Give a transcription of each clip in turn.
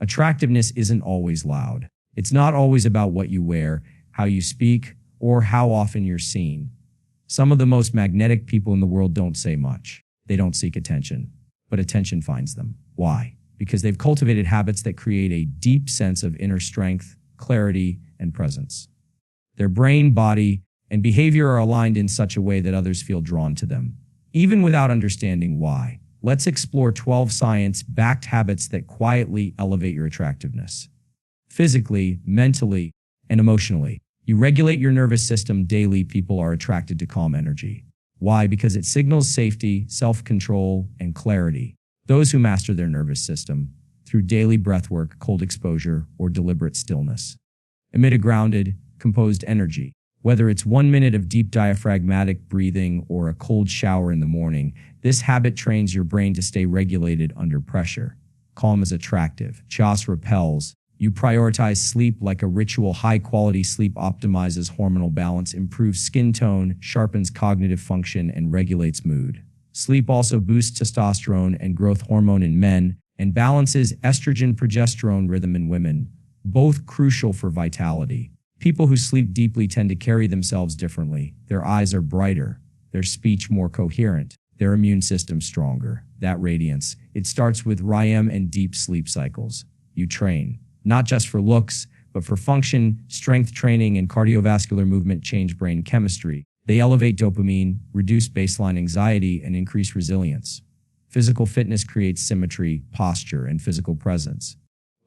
Attractiveness isn't always loud. It's not always about what you wear, how you speak, or how often you're seen. Some of the most magnetic people in the world don't say much. They don't seek attention, but attention finds them. Why? Because they've cultivated habits that create a deep sense of inner strength, clarity, and presence. Their brain, body, and behavior are aligned in such a way that others feel drawn to them, even without understanding why. Let's explore 12 science-backed habits that quietly elevate your attractiveness. Physically, mentally, and emotionally. You regulate your nervous system daily. People are attracted to calm energy. Why? Because it signals safety, self-control, and clarity. Those who master their nervous system through daily breathwork, cold exposure, or deliberate stillness emit a grounded, composed energy. Whether it's 1 minute of deep diaphragmatic breathing or a cold shower in the morning, this habit trains your brain to stay regulated under pressure. Calm is attractive. Chaos repels. You prioritize sleep like a ritual. High-quality sleep optimizes hormonal balance, improves skin tone, sharpens cognitive function, and regulates mood. Sleep also boosts testosterone and growth hormone in men and balances estrogen-progesterone rhythm in women, both crucial for vitality. People who sleep deeply tend to carry themselves differently. Their eyes are brighter, their speech more coherent, their immune system stronger. That radiance, it starts with REM and deep sleep cycles. You train, not just for looks, but for function. Strength training and cardiovascular movement change brain chemistry. They elevate dopamine, reduce baseline anxiety, and increase resilience. Physical fitness creates symmetry, posture, and physical presence.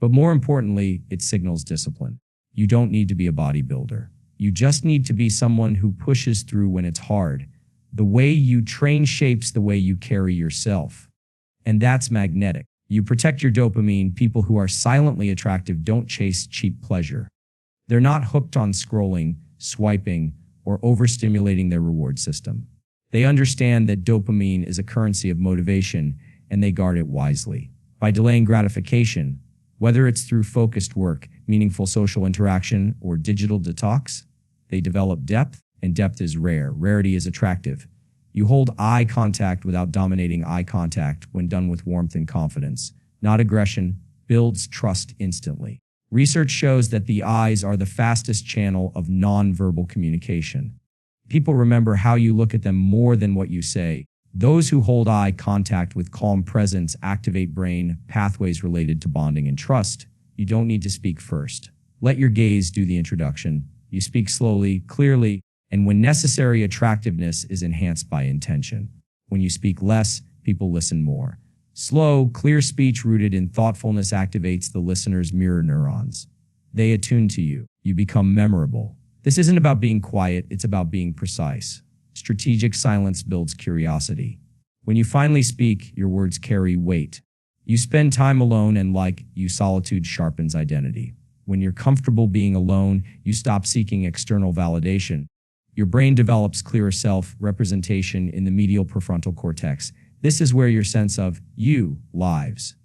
But more importantly, it signals discipline. You don't need to be a bodybuilder. You just need to be someone who pushes through when it's hard. The way you train shapes the way you carry yourself. And that's magnetic. You protect your dopamine. People who are silently attractive don't chase cheap pleasure. They're not hooked on scrolling, swiping, or overstimulating their reward system. They understand that dopamine is a currency of motivation, and they guard it wisely. By delaying gratification, whether it's through focused work, meaningful social interaction, or digital detox, they develop depth, and depth is rare. Rarity is attractive. You hold eye contact without dominating. Eye contact, when done with warmth and confidence, not aggression, builds trust instantly. Research shows that the eyes are the fastest channel of nonverbal communication. People remember how you look at them more than what you say. Those who hold eye contact with calm presence activate brain pathways related to bonding and trust. You don't need to speak first. Let your gaze do the introduction. You speak slowly, clearly, and when necessary, attractiveness is enhanced by intention. When you speak less, people listen more. Slow, clear speech rooted in thoughtfulness activates the listener's mirror neurons. They attune to you. You become memorable. This isn't about being quiet, it's about being precise. Strategic silence builds curiosity. When you finally speak, your words carry weight. You spend time alone and solitude sharpens identity. When you're comfortable being alone, you stop seeking external validation. Your brain develops clearer self-representation in the medial prefrontal cortex. This is where your sense of you lives.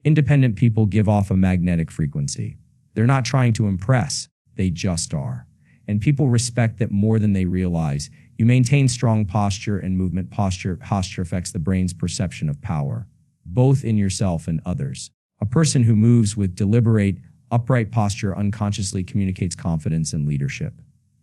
Independent people give off a magnetic frequency. They're not trying to impress, they just are. And people respect that more than they realize. You maintain strong posture and movement. Posture affects the brain's perception of power, both in yourself and others. A person who moves with deliberate, upright posture unconsciously communicates confidence and leadership.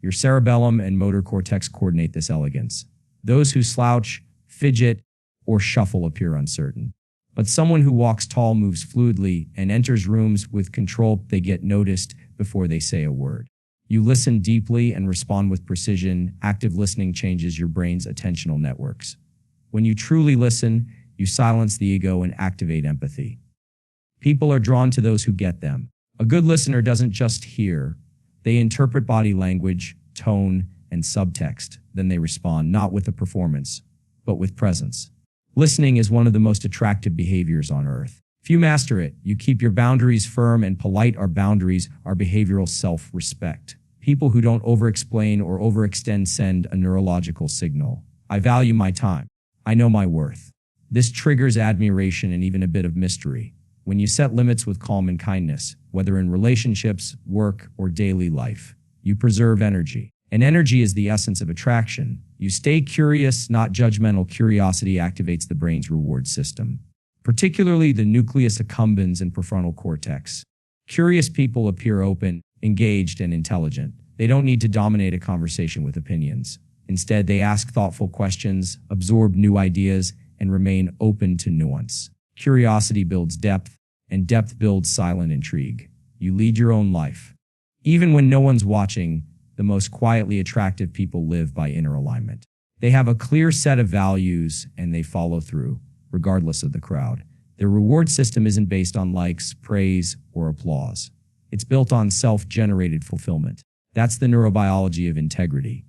Your cerebellum and motor cortex coordinate this elegance. Those who slouch, fidget, or shuffle appear uncertain. But someone who walks tall, moves fluidly, and enters rooms with control, they get noticed before they say a word. You listen deeply and respond with precision. Active listening changes your brain's attentional networks. When you truly listen, you silence the ego and activate empathy. People are drawn to those who get them. A good listener doesn't just hear. They interpret body language, tone, and subtext. Then they respond, not with a performance, but with presence. Listening is one of the most attractive behaviors on earth. If you master it, you keep your boundaries firm and polite. Our boundaries are behavioral self-respect. People who don't over-explain or overextend send a neurological signal. I value my time. I know my worth. This triggers admiration and even a bit of mystery. When you set limits with calm and kindness, whether in relationships, work, or daily life, you preserve energy. And energy is the essence of attraction. You stay curious, not judgmental. Curiosity activates the brain's reward system. particularly the nucleus accumbens and prefrontal cortex. Curious people appear open, engaged, and intelligent. They don't need to dominate a conversation with opinions. Instead, they ask thoughtful questions, absorb new ideas, and remain open to nuance. Curiosity builds depth, and depth builds silent intrigue. You lead your own life. Even when no one's watching, the most quietly attractive people live by inner alignment. They have a clear set of values, and they follow through, regardless of the crowd. Their reward system isn't based on likes, praise, or applause. It's built on self-generated fulfillment. That's the neurobiology of integrity.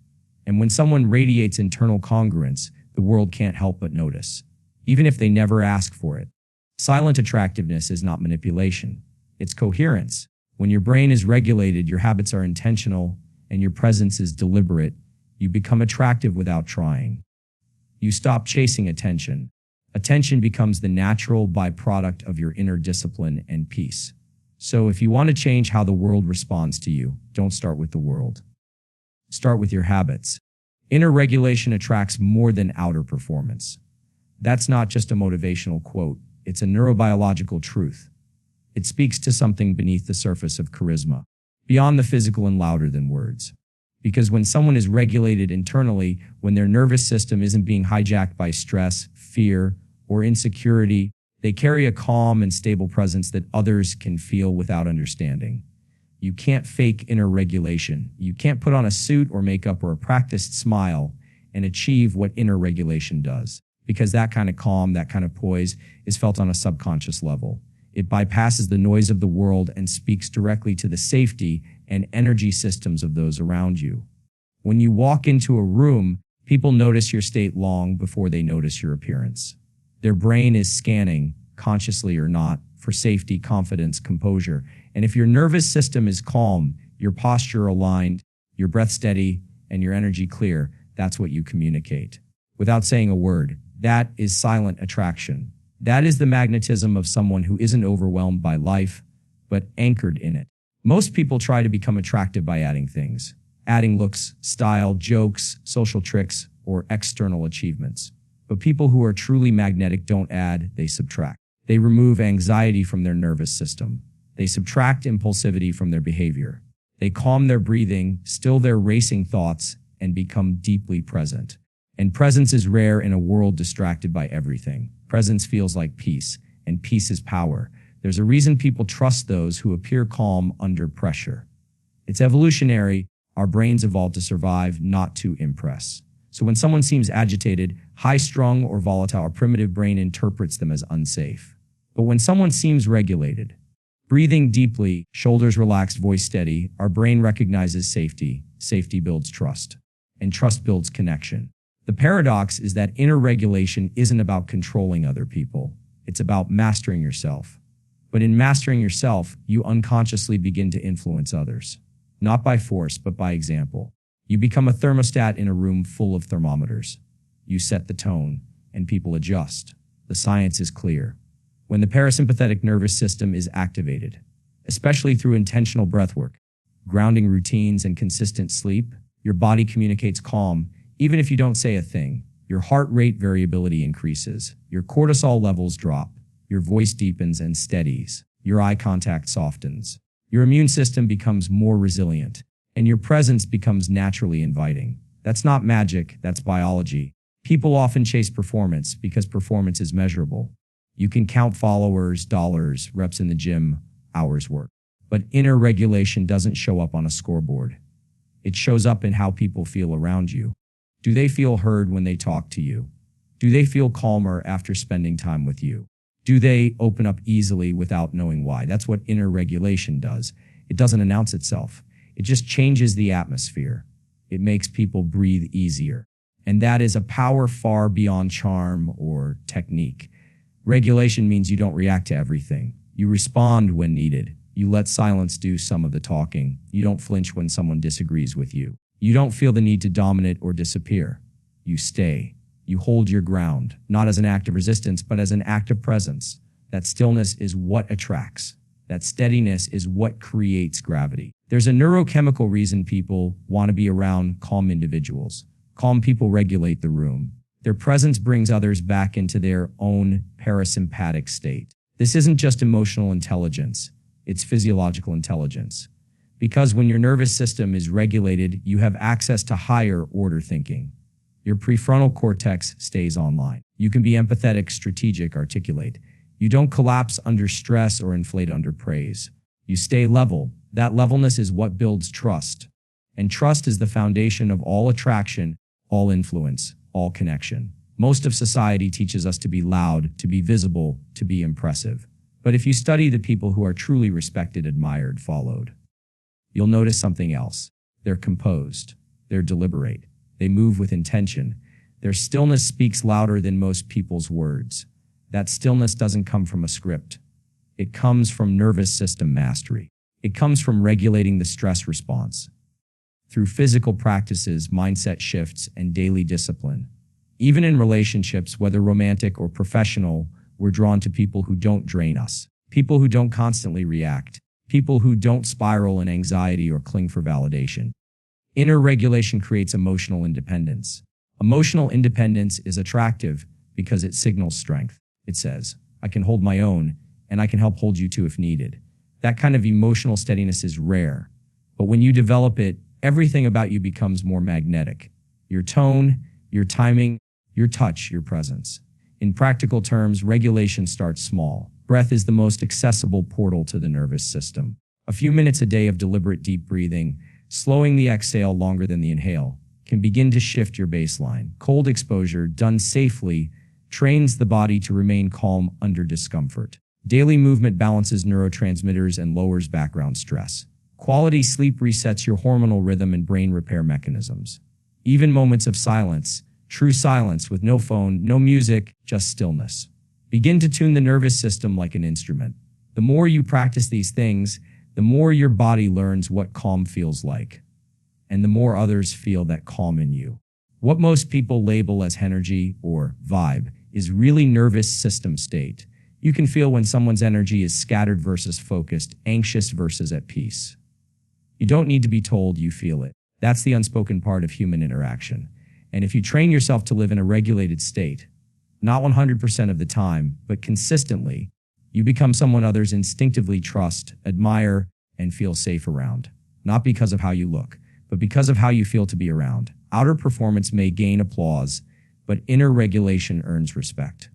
And when someone radiates internal congruence, the world can't help but notice, even if they never ask for it. Silent attractiveness is not manipulation. It's coherence. When your brain is regulated, your habits are intentional, and your presence is deliberate, you become attractive without trying. You stop chasing attention. Attention becomes the natural byproduct of your inner discipline and peace. So if you want to change how the world responds to you, don't start with the world. Start with your habits. Inner regulation attracts more than outer performance. That's not just a motivational quote. It's a neurobiological truth. It speaks to something beneath the surface of charisma, beyond the physical and louder than words. Because when someone is regulated internally, when their nervous system isn't being hijacked by stress, fear, or insecurity, they carry a calm and stable presence that others can feel without understanding. You can't fake inner regulation. You can't put on a suit or makeup or a practiced smile and achieve what inner regulation does. Because that kind of calm, that kind of poise is felt on a subconscious level. It bypasses the noise of the world and speaks directly to the safety and energy systems of those around you. When you walk into a room, people notice your state long before they notice your appearance. Their brain is scanning, consciously or not, for safety, confidence, composure. And if your nervous system is calm, your posture aligned, your breath steady, and your energy clear, that's what you communicate. Without saying a word, that is silent attraction. That is the magnetism of someone who isn't overwhelmed by life, but anchored in it. Most people try to become attractive by adding things. Adding looks, style, jokes, social tricks, or external achievements. But people who are truly magnetic don't add, they subtract. They remove anxiety from their nervous system. They subtract impulsivity from their behavior. They calm their breathing, still their racing thoughts, and become deeply present. And presence is rare in a world distracted by everything. Presence feels like peace, and peace is power. There's a reason people trust those who appear calm under pressure. It's evolutionary. Our brains evolved to survive, not to impress. So when someone seems agitated, high-strung, or volatile, our primitive brain interprets them as unsafe. But when someone seems regulated, breathing deeply, shoulders relaxed, voice steady, our brain recognizes safety. Safety builds trust, and trust builds connection. The paradox is that inner regulation isn't about controlling other people. It's about mastering yourself. But in mastering yourself, you unconsciously begin to influence others. Not by force, but by example. You become a thermostat in a room full of thermometers. You set the tone, and people adjust. The science is clear. When the parasympathetic nervous system is activated, especially through intentional breathwork, grounding routines, and consistent sleep, your body communicates calm, even if you don't say a thing. Your heart rate variability increases. Your cortisol levels drop. Your voice deepens and steadies. Your eye contact softens. Your immune system becomes more resilient, and your presence becomes naturally inviting. That's not magic, that's biology. People often chase performance because performance is measurable. You can count followers, dollars, reps in the gym, hours worked. But inner regulation doesn't show up on a scoreboard. It shows up in how people feel around you. Do they feel heard when they talk to you? Do they feel calmer after spending time with you? Do they open up easily without knowing why? That's what inner regulation does. It doesn't announce itself. It just changes the atmosphere. It makes people breathe easier. And that is a power far beyond charm or technique. Regulation means you don't react to everything. You respond when needed. You let silence do some of the talking. You don't flinch when someone disagrees with you. You don't feel the need to dominate or disappear. You stay. You hold your ground, not as an act of resistance, but as an act of presence. That stillness is what attracts. That steadiness is what creates gravity. There's a neurochemical reason people want to be around calm individuals. Calm people regulate the room. Their presence brings others back into their own parasympathetic state. This isn't just emotional intelligence, it's physiological intelligence. Because when your nervous system is regulated, you have access to higher order thinking. Your prefrontal cortex stays online. You can be empathetic, strategic, articulate. You don't collapse under stress or inflate under praise. You stay level. That levelness is what builds trust. And trust is the foundation of all attraction, all influence, all connection. Most of society teaches us to be loud, to be visible, to be impressive. But if you study the people who are truly respected, admired, followed, you'll notice something else. They're composed. They're deliberate. They move with intention. Their stillness speaks louder than most people's words. That stillness doesn't come from a script. It comes from nervous system mastery. It comes from regulating the stress response. Through physical practices, mindset shifts, and daily discipline. Even in relationships, whether romantic or professional, we're drawn to people who don't drain us. People who don't constantly react. People who don't spiral in anxiety or cling for validation. Inner regulation creates emotional independence. Emotional independence is attractive because it signals strength. It says, I can hold my own, and I can help hold you too if needed. That kind of emotional steadiness is rare. But when you develop it, everything about you becomes more magnetic. Your tone, your timing, your touch, your presence. In practical terms, regulation starts small. Breath is the most accessible portal to the nervous system. A few minutes a day of deliberate deep breathing, slowing the exhale longer than the inhale, can begin to shift your baseline. Cold exposure, done safely, trains the body to remain calm under discomfort. Daily movement balances neurotransmitters and lowers background stress. Quality sleep resets your hormonal rhythm and brain repair mechanisms. Even moments of silence, true silence with no phone, no music, just stillness, begin to tune the nervous system like an instrument. The more you practice these things, the more your body learns what calm feels like, and the more others feel that calm in you. What most people label as energy or vibe is really nervous system state. You can feel when someone's energy is scattered versus focused, anxious versus at peace. You don't need to be told, you feel it. That's the unspoken part of human interaction. And if you train yourself to live in a regulated state, not 100% of the time, but consistently, you become someone others instinctively trust, admire, and feel safe around. Not because of how you look, but because of how you feel to be around. Outer performance may gain applause, but inner regulation earns respect.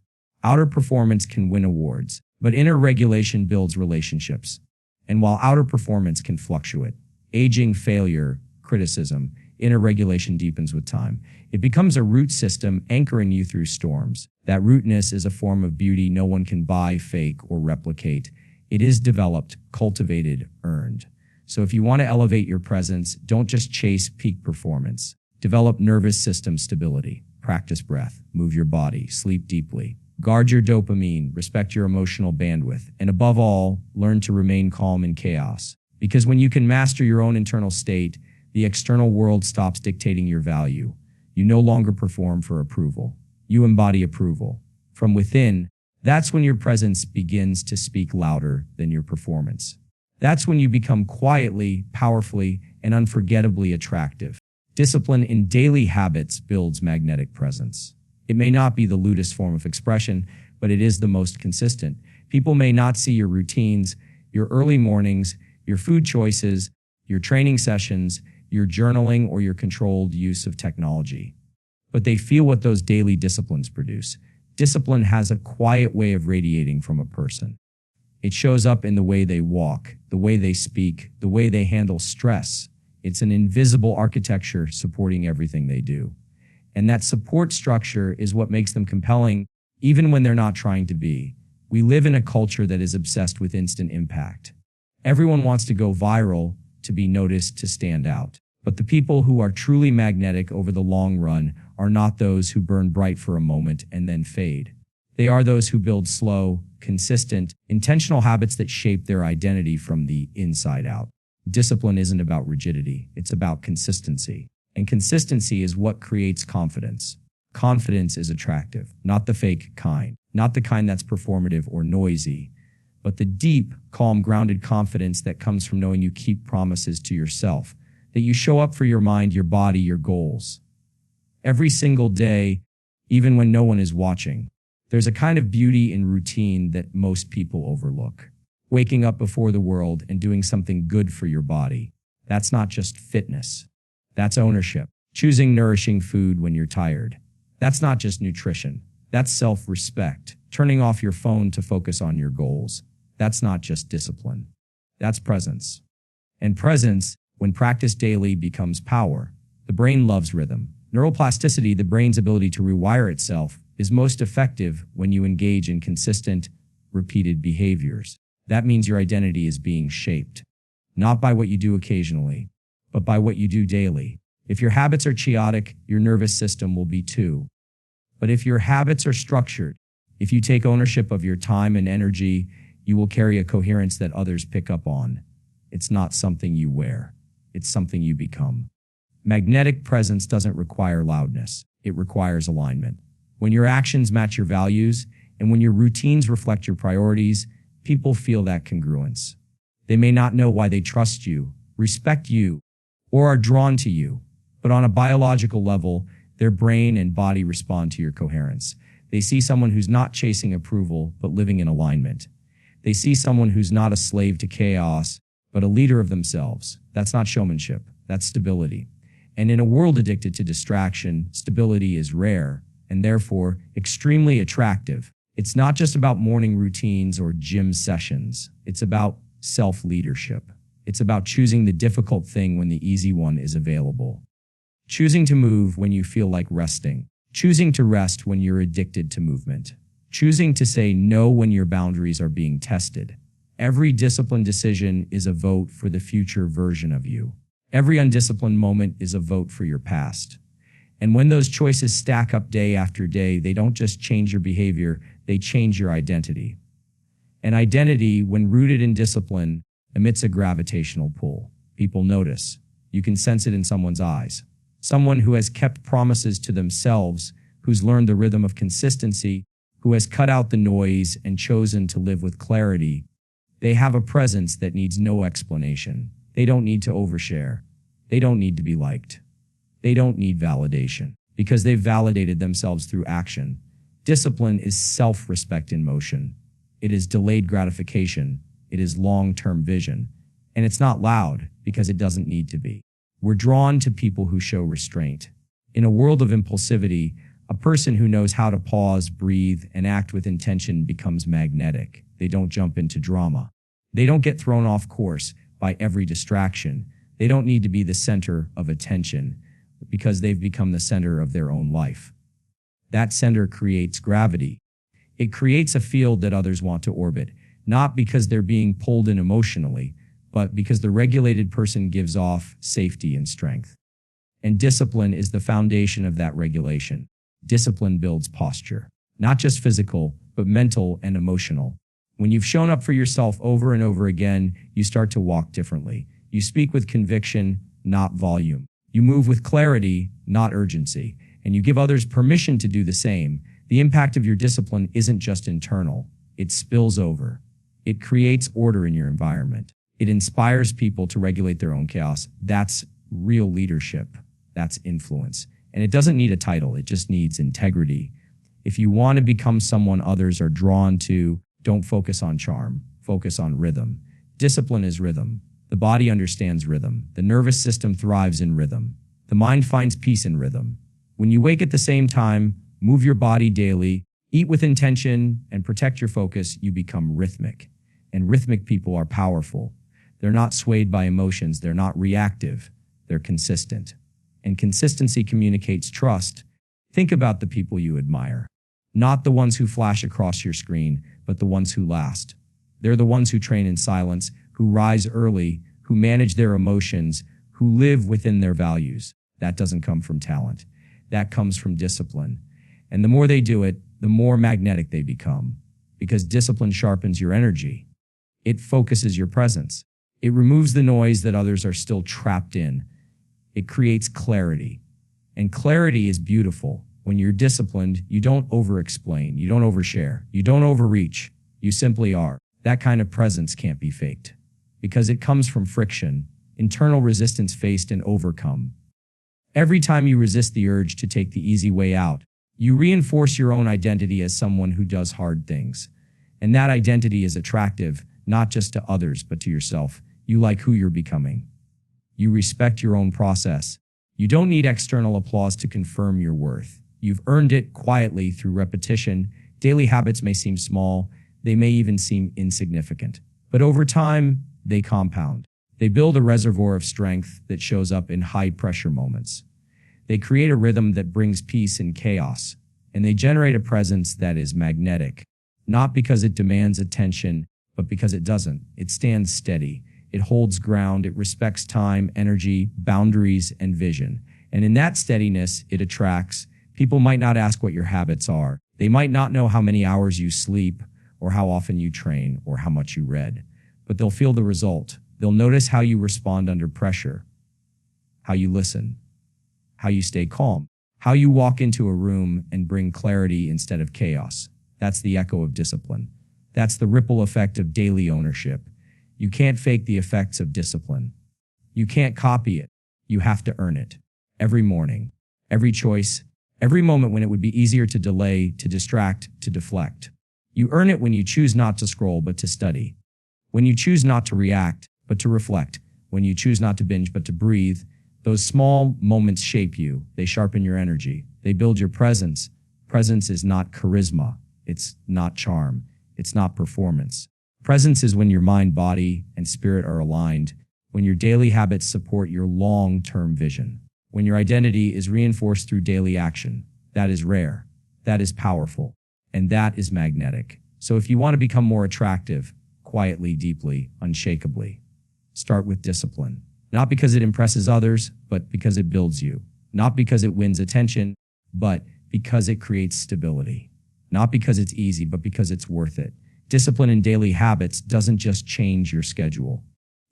Outer performance can win awards, but inner regulation builds relationships. And while outer performance can fluctuate, aging, failure, criticism, inner regulation deepens with time. It becomes a root system anchoring you through storms. That rootness is a form of beauty no one can buy, fake, or replicate. It is developed, cultivated, earned. So if you want to elevate your presence, don't just chase peak performance. Develop nervous system stability. Practice breath. Move your body. Sleep deeply. Guard your dopamine. Respect your emotional bandwidth. And above all, learn to remain calm in chaos. Because when you can master your own internal state, the external world stops dictating your value. You no longer perform for approval. You embody approval. From within, that's when your presence begins to speak louder than your performance. That's when you become quietly, powerfully, and unforgettably attractive. Discipline in daily habits builds magnetic presence. It may not be the lewdest form of expression, but it is the most consistent. People may not see your routines, your early mornings, your food choices, your training sessions, your journaling, or your controlled use of technology. But they feel what those daily disciplines produce. Discipline has a quiet way of radiating from a person. It shows up in the way they walk, the way they speak, the way they handle stress. It's an invisible architecture supporting everything they do. And that support structure is what makes them compelling, even when they're not trying to be. We live in a culture that is obsessed with instant impact. Everyone wants to go viral, to be noticed, to stand out. But the people who are truly magnetic over the long run are not those who burn bright for a moment and then fade. They are those who build slow, consistent, intentional habits that shape their identity from the inside out. Discipline isn't about rigidity, it's about consistency. And consistency is what creates confidence. Confidence is attractive, not the fake kind, not the kind that's performative or noisy, but the deep, calm, grounded confidence that comes from knowing you keep promises to yourself, that you show up for your mind, your body, your goals. Every single day, even when no one is watching. There's a kind of beauty in routine that most people overlook. Waking up before the world and doing something good for your body. That's not just fitness. That's ownership. Choosing nourishing food when you're tired. That's not just nutrition. That's self-respect. Turning off your phone to focus on your goals. That's not just discipline. That's presence. And presence, when practiced daily, becomes power. The brain loves rhythm. Neuroplasticity, the brain's ability to rewire itself, is most effective when you engage in consistent, repeated behaviors. That means your identity is being shaped, not by what you do occasionally, but by what you do daily. If your habits are chaotic, your nervous system will be too. But if your habits are structured, if you take ownership of your time and energy, you will carry a coherence that others pick up on. It's not something you wear. It's something you become. Magnetic presence doesn't require loudness. It requires alignment. When your actions match your values, and when your routines reflect your priorities, people feel that congruence. They may not know why they trust you, respect you, or are drawn to you, but on a biological level, their brain and body respond to your coherence. They see someone who's not chasing approval, but living in alignment. They see someone who's not a slave to chaos, but a leader of themselves. That's not showmanship. That's stability. And in a world addicted to distraction, stability is rare and therefore extremely attractive. It's not just about morning routines or gym sessions. It's about self-leadership. It's about choosing the difficult thing when the easy one is available. Choosing to move when you feel like resting. Choosing to rest when you're addicted to movement. Choosing to say no when your boundaries are being tested. Every disciplined decision is a vote for the future version of you. Every undisciplined moment is a vote for your past. And when those choices stack up day after day, they don't just change your behavior, they change your identity. An identity, when rooted in discipline, emits a gravitational pull. People notice. You can sense it in someone's eyes. Someone who has kept promises to themselves, who's learned the rhythm of consistency, who has cut out the noise and chosen to live with clarity. They have a presence that needs no explanation. They don't need to overshare. They don't need to be liked. They don't need validation because they've validated themselves through action. Discipline is self-respect in motion. It is delayed gratification. It is long-term vision. And it's not loud because it doesn't need to be. We're drawn to people who show restraint. In a world of impulsivity, a person who knows how to pause, breathe, and act with intention becomes magnetic. They don't jump into drama. They don't get thrown off course by every distraction. They don't need to be the center of attention because they've become the center of their own life. That center creates gravity. It creates a field that others want to orbit, not because they're being pulled in emotionally, but because the regulated person gives off safety and strength. And discipline is the foundation of that regulation. Discipline builds posture, not just physical, but mental and emotional. When you've shown up for yourself over and over again, you start to walk differently. You speak with conviction, not volume. You move with clarity, not urgency. And you give others permission to do the same. The impact of your discipline isn't just internal. It spills over. It creates order in your environment. It inspires people to regulate their own chaos. That's real leadership. That's influence. And it doesn't need a title. It just needs integrity. If you want to become someone others are drawn to, don't focus on charm. Focus on rhythm. Discipline is rhythm. The body understands rhythm. The nervous system thrives in rhythm. The mind finds peace in rhythm. When you wake at the same time, move your body daily, eat with intention, and protect your focus, you become rhythmic. And rhythmic people are powerful. They're not swayed by emotions. They're not reactive. They're consistent. And consistency communicates trust. Think about the people you admire. Not the ones who flash across your screen, but the ones who last. They're the ones who train in silence, who rise early, who manage their emotions, who live within their values. That doesn't come from talent. That comes from discipline. And the more they do it, the more magnetic they become. Because discipline sharpens your energy. It focuses your presence. It removes the noise that others are still trapped in. It creates clarity. And clarity is beautiful. When you're disciplined, you don't over-explain, you don't overshare, you don't overreach. You simply are. That kind of presence can't be faked. Because it comes from friction, internal resistance faced and overcome. Every time you resist the urge to take the easy way out, You reinforce your own identity as someone who does hard things. And that identity is attractive, not just to others, but to yourself. You like who you're becoming. You respect your own process. You don't need external applause to confirm your worth. You've earned it quietly through repetition. Daily habits may seem small. They may even seem insignificant. But over time, they compound. They build a reservoir of strength that shows up in high-pressure moments. They create a rhythm that brings peace in chaos. And they generate a presence that is magnetic. Not because it demands attention, but because it doesn't. It stands steady. It holds ground. It respects time, energy, boundaries, and vision. And in that steadiness, it attracts. People might not ask what your habits are. They might not know how many hours you sleep, or how often you train, or how much you read. But they'll feel the result. They'll notice how you respond under pressure, how you listen, how you stay calm, how you walk into a room and bring clarity instead of chaos. That's the echo of discipline. That's the ripple effect of daily ownership. You can't fake the effects of discipline. You can't copy it. You have to earn it. Every morning, every choice, every moment when it would be easier to delay, to distract, to deflect. You earn it when you choose not to scroll but to study. When you choose not to react but to reflect. When you choose not to binge but to breathe. Those small moments shape you. They sharpen your energy. They build your presence. Presence is not charisma. It's not charm. It's not performance. Presence is when your mind, body, and spirit are aligned. When your daily habits support your long-term vision. When your identity is reinforced through daily action. That is rare. That is powerful. And that is magnetic. So if you want to become more attractive, quietly, deeply, unshakably, start with discipline. Not because it impresses others, but because it builds you. Not because it wins attention, but because it creates stability. Not because it's easy, but because it's worth it. Discipline in daily habits doesn't just change your schedule.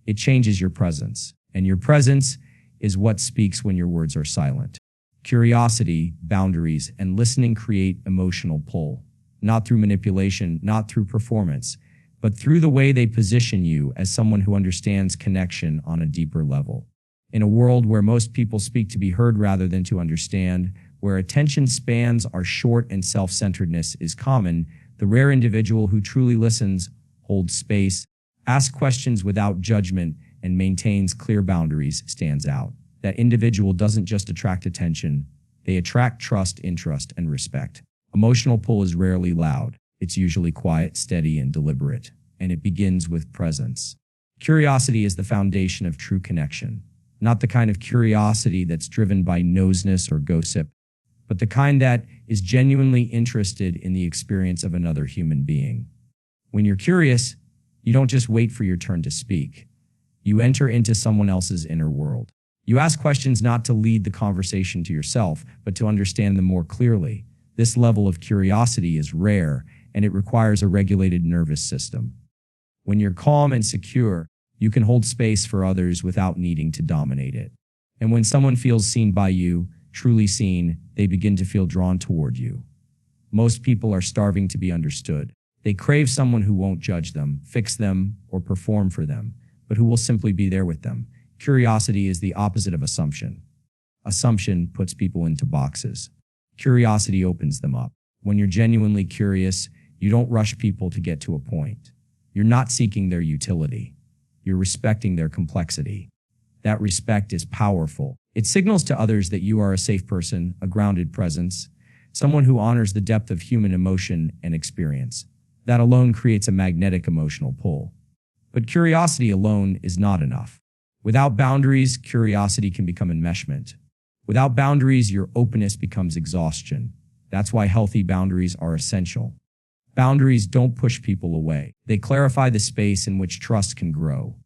It changes your presence. And your presence is what speaks when your words are silent. Curiosity, boundaries, and listening create emotional pull. Not through manipulation, not through performance, but through the way they position you as someone who understands connection on a deeper level. In a world where most people speak to be heard rather than to understand, where attention spans are short and self-centeredness is common, the rare individual who truly listens, holds space, asks questions without judgment, and maintains clear boundaries stands out. That individual doesn't just attract attention, they attract trust, interest, and respect. Emotional pull is rarely loud. It's usually quiet, steady, and deliberate, and it begins with presence. Curiosity is the foundation of true connection. Not the kind of curiosity that's driven by noseness or gossip, but the kind that is genuinely interested in the experience of another human being. When you're curious, you don't just wait for your turn to speak. You enter into someone else's inner world. You ask questions not to lead the conversation to yourself, but to understand them more clearly. This level of curiosity is rare, and it requires a regulated nervous system. When you're calm and secure, you can hold space for others without needing to dominate it. And when someone feels seen by you, truly seen, they begin to feel drawn toward you. Most people are starving to be understood. They crave someone who won't judge them, fix them, or perform for them, but who will simply be there with them. Curiosity is the opposite of assumption. Assumption puts people into boxes. Curiosity opens them up. When you're genuinely curious, you don't rush people to get to a point. You're not seeking their utility. You're respecting their complexity. That respect is powerful. It signals to others that you are a safe person, a grounded presence, someone who honors the depth of human emotion and experience. That alone creates a magnetic emotional pull. But curiosity alone is not enough. Without boundaries, curiosity can become enmeshment. Without boundaries, your openness becomes exhaustion. That's why healthy boundaries are essential. Boundaries don't push people away. They clarify the space in which trust can grow.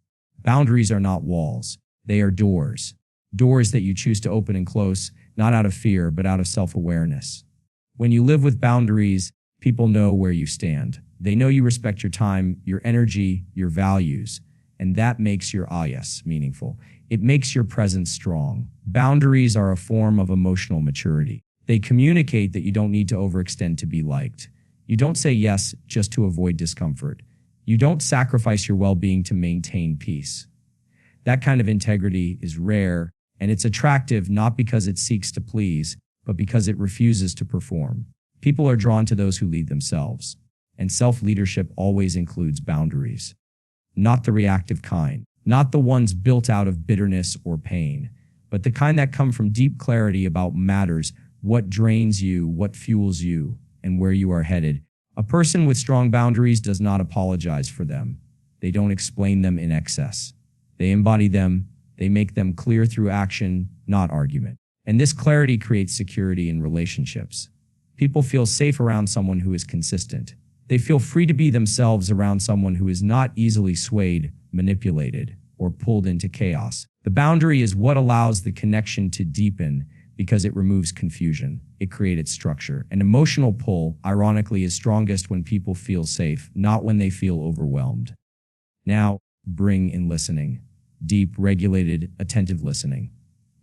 Boundaries are not walls. They are doors. Doors that you choose to open and close, not out of fear, but out of self-awareness. When you live with boundaries, people know where you stand. They know you respect your time, your energy, your values, and that makes your yes meaningful. It makes your presence strong. Boundaries are a form of emotional maturity. They communicate that you don't need to overextend to be liked. You don't say yes just to avoid discomfort. You don't sacrifice your well-being to maintain peace. That kind of integrity is rare, and it's attractive not because it seeks to please, but because it refuses to perform. People are drawn to those who lead themselves. And self-leadership always includes boundaries. Not the reactive kind, not the ones built out of bitterness or pain, but the kind that come from deep clarity about matters, what drains you, what fuels you, and where you are headed. A person with strong boundaries does not apologize for them. They don't explain them in excess. They embody them. They make them clear through action, not argument. And this clarity creates security in relationships. People feel safe around someone who is consistent. They feel free to be themselves around someone who is not easily swayed, manipulated, or pulled into chaos. The boundary is what allows the connection to deepen because it removes confusion. It creates structure. An emotional pull, ironically, is strongest when people feel safe, not when they feel overwhelmed. Now, bring in listening. Deep, regulated, attentive listening.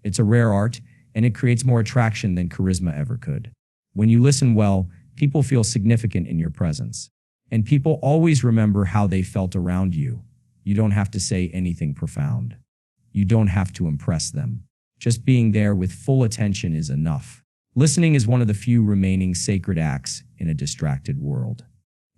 It's a rare art, and it creates more attraction than charisma ever could. When you listen well, people feel significant in your presence. And people always remember how they felt around you. You don't have to say anything profound. You don't have to impress them. Just being there with full attention is enough. Listening is one of the few remaining sacred acts in a distracted world.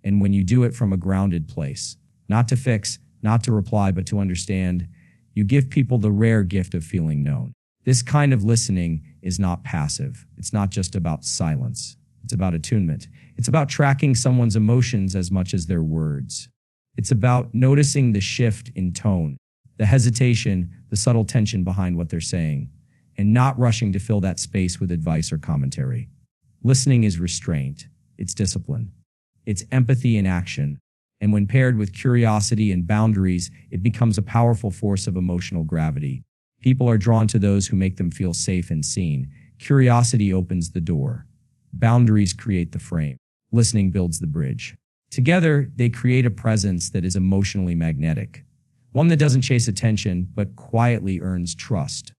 And when you do it from a grounded place, not to fix, not to reply, but to understand, you give people the rare gift of feeling known. This kind of listening is not passive. It's not just about silence. It's about attunement. It's about tracking someone's emotions as much as their words. It's about noticing the shift in tone, the hesitation, the subtle tension behind what they're saying, and not rushing to fill that space with advice or commentary. Listening is restraint. It's discipline. It's empathy in action. And when paired with curiosity and boundaries, it becomes a powerful force of emotional gravity. People are drawn to those who make them feel safe and seen. Curiosity opens the door. Boundaries create the frame. Listening builds the bridge. Together, they create a presence that is emotionally magnetic. One that doesn't chase attention, but quietly earns trust.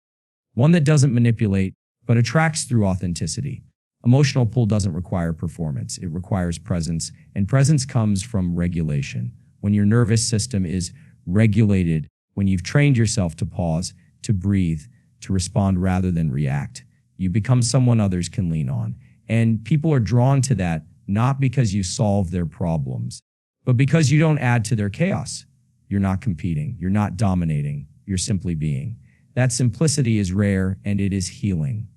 One that doesn't manipulate, but attracts through authenticity. Emotional pull doesn't require performance. It requires presence, and presence comes from regulation. When your nervous system is regulated, when you've trained yourself to pause, to breathe, to respond rather than react, you become someone others can lean on. And people are drawn to that not because you solve their problems, but because you don't add to their chaos. You're not competing. You're not dominating. You're simply being. That simplicity is rare and it is healing.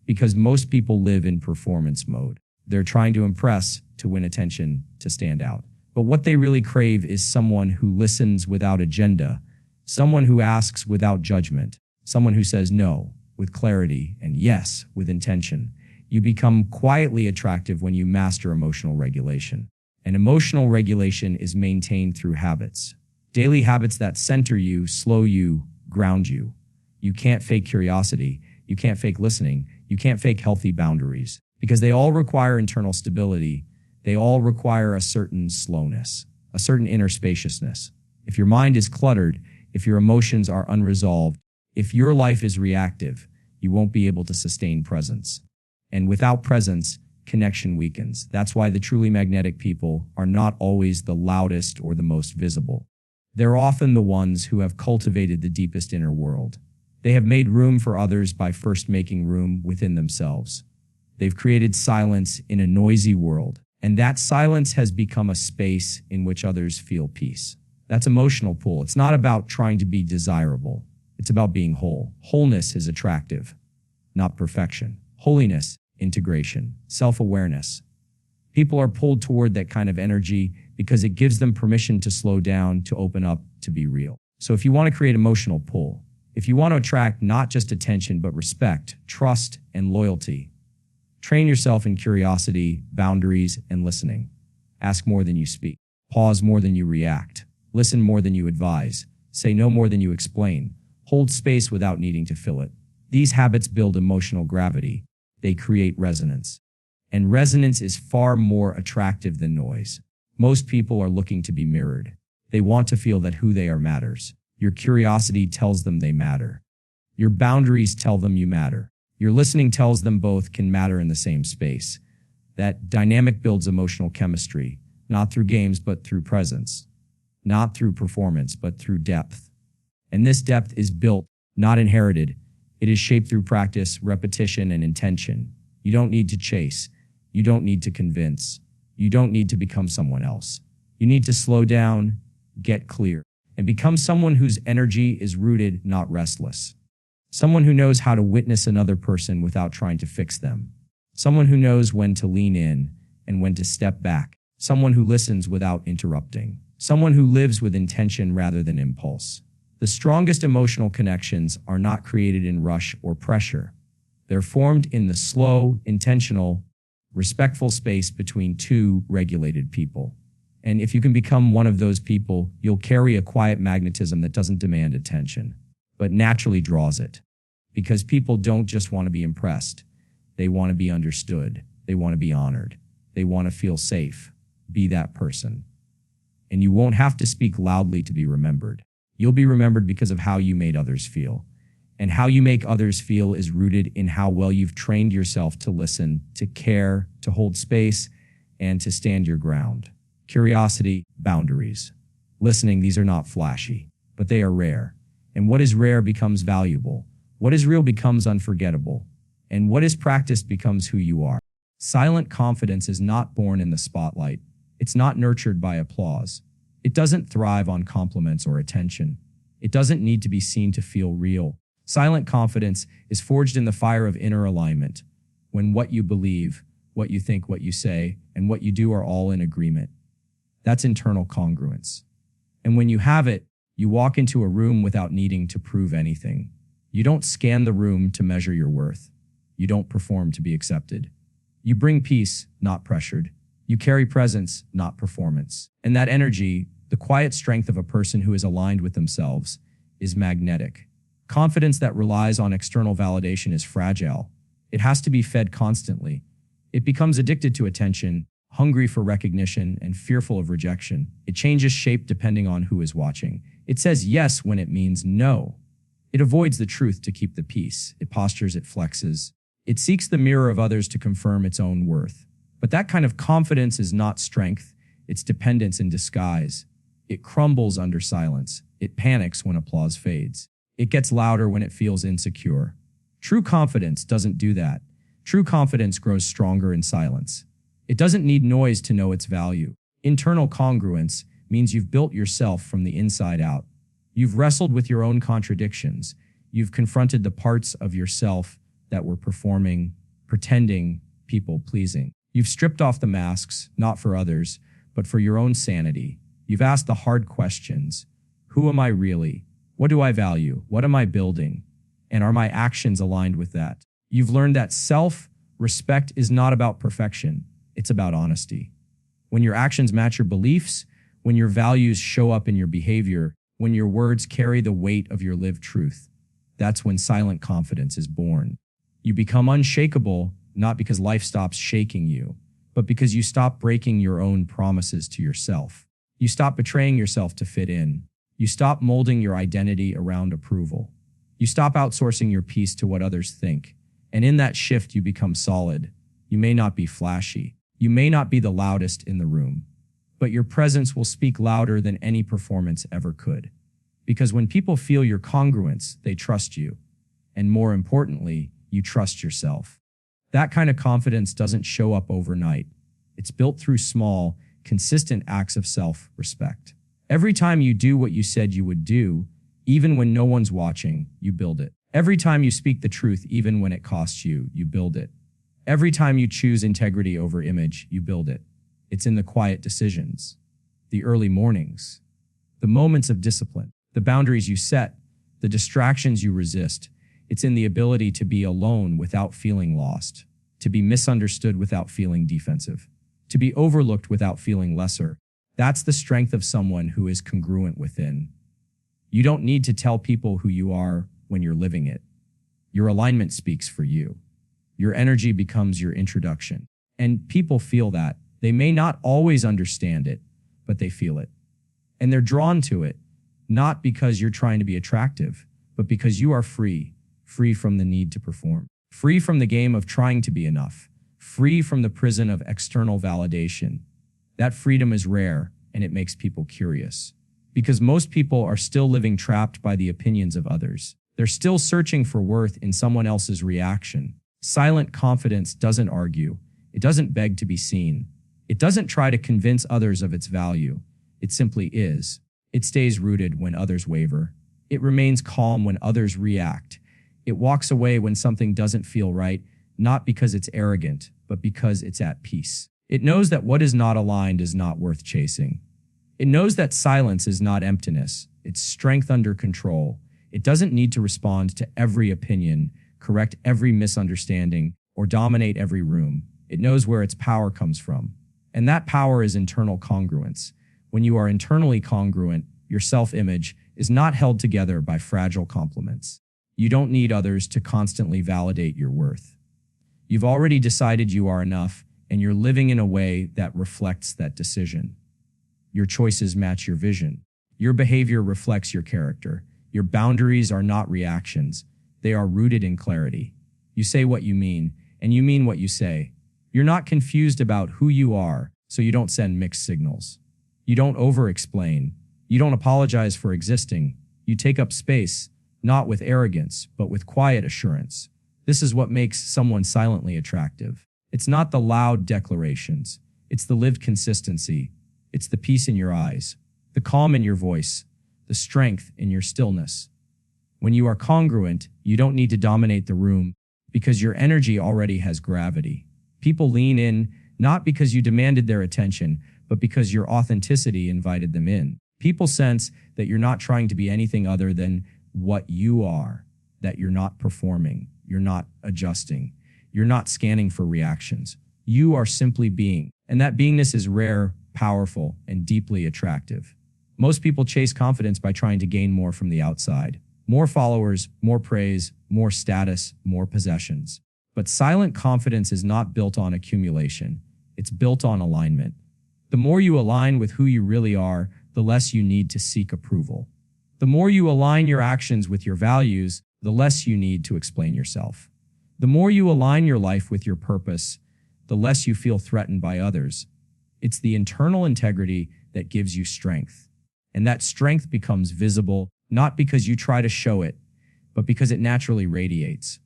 Because most people live in performance mode. They're trying to impress, to win attention, to stand out. But what they really crave is someone who listens without agenda, someone who asks without judgment, someone who says no with clarity and yes with intention. You become quietly attractive when you master emotional regulation. And emotional regulation is maintained through habits. Daily habits that center you, slow you, ground you. You can't fake curiosity. You can't fake listening. You can't fake healthy boundaries. Because they all require internal stability. They all require a certain slowness, a certain inner spaciousness. If your mind is cluttered, if your emotions are unresolved, if your life is reactive, you won't be able to sustain presence. And without presence, connection weakens. That's why the truly magnetic people are not always the loudest or the most visible. They're often the ones who have cultivated the deepest inner world. They have made room for others by first making room within themselves. They've created silence in a noisy world, and that silence has become a space in which others feel peace. That's emotional pull. It's not about trying to be desirable. It's about being whole. Wholeness is attractive, not perfection. Holiness, integration, self-awareness. People are pulled toward that kind of energy because it gives them permission to slow down, to open up, to be real. So if you want to create emotional pull, if you want to attract not just attention, but respect, trust, and loyalty, train yourself in curiosity, boundaries, and listening. Ask more than you speak. Pause more than you react. Listen more than you advise. Say no more than you explain. Hold space without needing to fill it. These habits build emotional gravity. They create resonance. And resonance is far more attractive than noise. Most people are looking to be mirrored. They want to feel that who they are matters. Your curiosity tells them they matter. Your boundaries tell them you matter. Your listening tells them both can matter in the same space. That dynamic builds emotional chemistry, not through games, but through presence. Not through performance, but through depth. And this depth is built, not inherited. It is shaped through practice, repetition, and intention. You don't need to chase. You don't need to convince. You don't need to become someone else. You need to slow down, get clear, and become someone whose energy is rooted, not restless. Someone who knows how to witness another person without trying to fix them. Someone who knows when to lean in and when to step back. Someone who listens without interrupting. Someone who lives with intention rather than impulse. The strongest emotional connections are not created in rush or pressure. They're formed in the slow, intentional, respectful space between two regulated people. And if you can become one of those people, you'll carry a quiet magnetism that doesn't demand attention, but naturally draws it. Because people don't just want to be impressed. They want to be understood. They want to be honored. They want to feel safe. Be that person. And you won't have to speak loudly to be remembered. You'll be remembered because of how you made others feel. And how you make others feel is rooted in how well you've trained yourself to listen, to care, to hold space, and to stand your ground. Curiosity, boundaries. Listening, these are not flashy, but they are rare. And what is rare becomes valuable. What is real becomes unforgettable. And what is practiced becomes who you are. Silent confidence is not born in the spotlight. It's not nurtured by applause. It doesn't thrive on compliments or attention. It doesn't need to be seen to feel real. Silent confidence is forged in the fire of inner alignment, when what you believe, what you think, what you say, and what you do are all in agreement. That's internal congruence. And when you have it, you walk into a room without needing to prove anything. You don't scan the room to measure your worth. You don't perform to be accepted. You bring peace, not pressured. You carry presence, not performance. And that energy, the quiet strength of a person who is aligned with themselves, is magnetic. Confidence that relies on external validation is fragile. It has to be fed constantly. It becomes addicted to attention, hungry for recognition, and fearful of rejection. It changes shape depending on who is watching. It says yes when it means no. It avoids the truth to keep the peace. It postures, it flexes. It seeks the mirror of others to confirm its own worth. But that kind of confidence is not strength. It's dependence in disguise. It crumbles under silence. It panics when applause fades. It gets louder when it feels insecure. True confidence doesn't do that. True confidence grows stronger in silence. It doesn't need noise to know its value. Internal congruence means you've built yourself from the inside out. You've wrestled with your own contradictions. You've confronted the parts of yourself that were performing, pretending, people-pleasing. You've stripped off the masks, not for others, but for your own sanity. You've asked the hard questions. Who am I really? What do I value? What am I building? And are my actions aligned with that? You've learned that self-respect is not about perfection. It's about honesty. When your actions match your beliefs, when your values show up in your behavior, when your words carry the weight of your lived truth, that's when silent confidence is born. You become unshakable, not because life stops shaking you, but because you stop breaking your own promises to yourself. You stop betraying yourself to fit in. You stop molding your identity around approval. You stop outsourcing your peace to what others think. And in that shift, you become solid. You may not be flashy. You may not be the loudest in the room, but your presence will speak louder than any performance ever could. Because when people feel your congruence, they trust you. And more importantly, you trust yourself. That kind of confidence doesn't show up overnight. It's built through small, consistent acts of self-respect. Every time you do what you said you would do, even when no one's watching, you build it. Every time you speak the truth, even when it costs you, you build it. Every time you choose integrity over image, you build it. It's in the quiet decisions, the early mornings, the moments of discipline, the boundaries you set, the distractions you resist. It's in the ability to be alone without feeling lost, to be misunderstood without feeling defensive, to be overlooked without feeling lesser. That's the strength of someone who is congruent within. You don't need to tell people who you are when you're living it. Your alignment speaks for you. Your energy becomes your introduction. And people feel that. They may not always understand it, but they feel it. And they're drawn to it, not because you're trying to be attractive, but because you are free from the need to perform, free from the game of trying to be enough, free from the prison of external validation. That freedom is rare, and it makes people curious. Because most people are still living trapped by the opinions of others. They're still searching for worth in someone else's reaction. Silent confidence doesn't argue. It doesn't beg to be seen. It doesn't try to convince others of its value. It simply is. It stays rooted when others waver. It remains calm when others react. It walks away when something doesn't feel right, not because it's arrogant, but because it's at peace. It knows that what is not aligned is not worth chasing. It knows that silence is not emptiness. It's strength under control. It doesn't need to respond to every opinion, correct every misunderstanding, or dominate every room. It knows where its power comes from. And that power is internal congruence. When you are internally congruent, your self-image is not held together by fragile compliments. You don't need others to constantly validate your worth. You've already decided you are enough, and you're living in a way that reflects that decision. Your choices match your vision. Your behavior reflects your character. Your boundaries are not reactions. They are rooted in clarity. You say what you mean, and you mean what you say. You're not confused about who you are, so you don't send mixed signals. You don't over-explain. You don't apologize for existing. You take up space, not with arrogance, but with quiet assurance. This is what makes someone silently attractive. It's not the loud declarations. It's the lived consistency. It's the peace in your eyes, the calm in your voice, the strength in your stillness. When you are congruent, you don't need to dominate the room because your energy already has gravity. People lean in not because you demanded their attention, but because your authenticity invited them in. People sense that you're not trying to be anything other than what you are, that you're not performing, you're not adjusting, you're not scanning for reactions. You are simply being, and that beingness is rare, powerful, and deeply attractive. Most people chase confidence by trying to gain more from the outside. More followers, more praise, more status, more possessions. But silent confidence is not built on accumulation. It's built on alignment. The more you align with who you really are, the less you need to seek approval. The more you align your actions with your values, the less you need to explain yourself. The more you align your life with your purpose, the less you feel threatened by others. It's the internal integrity that gives you strength. And that strength becomes visible, not because you try to show it, but because it naturally radiates.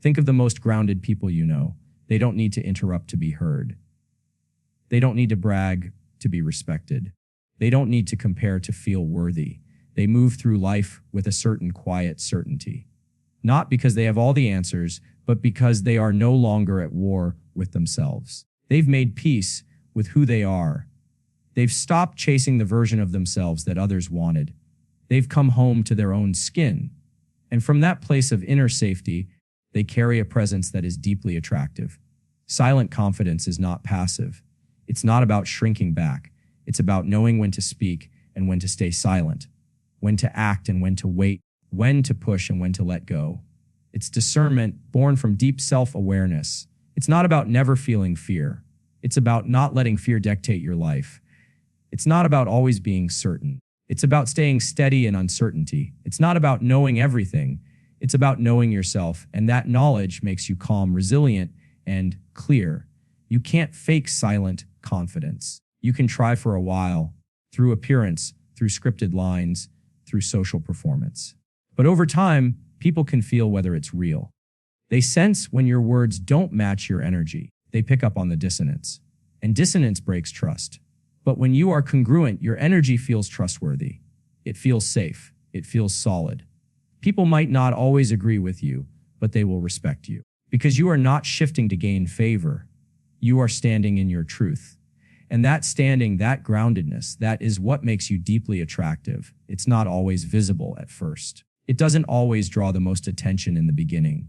Think of the most grounded people you know. They don't need to interrupt to be heard. They don't need to brag to be respected. They don't need to compare to feel worthy. They move through life with a certain quiet certainty. Not because they have all the answers, but because they are no longer at war with themselves. They've made peace with who they are. They've stopped chasing the version of themselves that others wanted. They've come home to their own skin. And from that place of inner safety, they carry a presence that is deeply attractive. Silent confidence is not passive. It's not about shrinking back. It's about knowing when to speak and when to stay silent, when to act and when to wait, when to push and when to let go. It's discernment born from deep self-awareness. It's not about never feeling fear. It's about not letting fear dictate your life. It's not about always being certain. It's about staying steady in uncertainty. It's not about knowing everything. It's about knowing yourself, and that knowledge makes you calm, resilient, and clear. You can't fake silent confidence. You can try for a while, through appearance, through scripted lines, through social performance. But over time, people can feel whether it's real. They sense when your words don't match your energy. They pick up on the dissonance. And dissonance breaks trust. But when you are congruent, your energy feels trustworthy. It feels safe. It feels solid. People might not always agree with you, but they will respect you. Because you are not shifting to gain favor. You are standing in your truth. And that standing, that groundedness, that is what makes you deeply attractive. It's not always visible at first. It doesn't always draw the most attention in the beginning.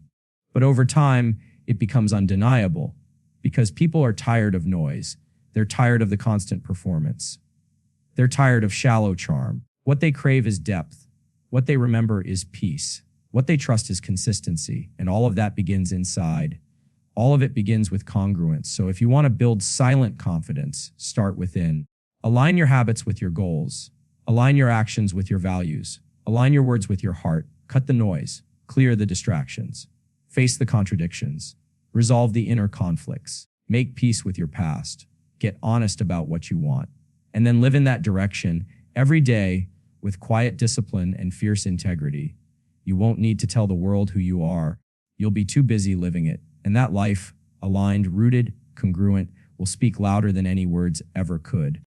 But over time, it becomes undeniable. Because people are tired of noise. They're tired of the constant performance. They're tired of shallow charm. What they crave is depth. What they remember is peace. What they trust is consistency. And all of that begins inside. All of it begins with congruence. So if you want to build silent confidence, start within. Align your habits with your goals. Align your actions with your values. Align your words with your heart. Cut the noise. Clear the distractions. Face the contradictions. Resolve the inner conflicts. Make peace with your past. Get honest about what you want. And then live in that direction every day with quiet discipline and fierce integrity. You won't need to tell the world who you are. You'll be too busy living it. And that life, aligned, rooted, congruent, will speak louder than any words ever could.